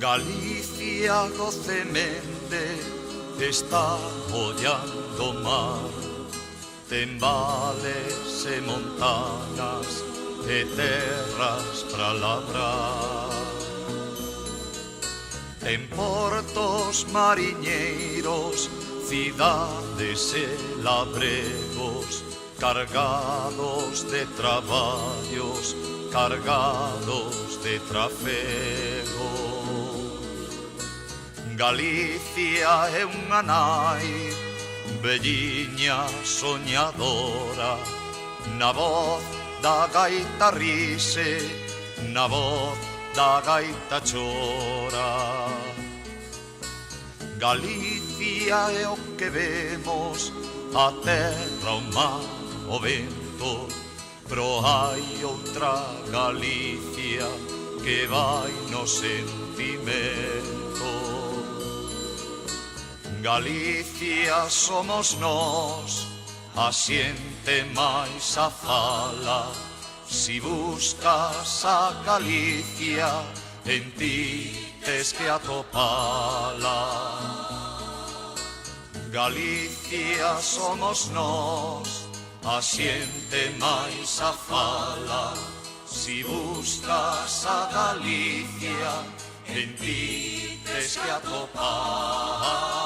Galicia docemente está ollando o mar, ten vales e montanas e terras para labrar. En portos mariñeiros, cidades e labregos, cargados de traballos, cargados de trafego. Galicia é unha nai, velliña soñadora, na voz da gaita rise, na voz da gaita chora. Galicia é o que vemos, a terra, o mar, o vento, pero hai outra Galicia que vai no sentimento. Galicia somos nós, a xente máis a fala. Si buscas a Galicia, en ti tes que atopala. Galicia somos nós, a xente máis a fala. Si buscas a Galicia, en ti tes que atopala.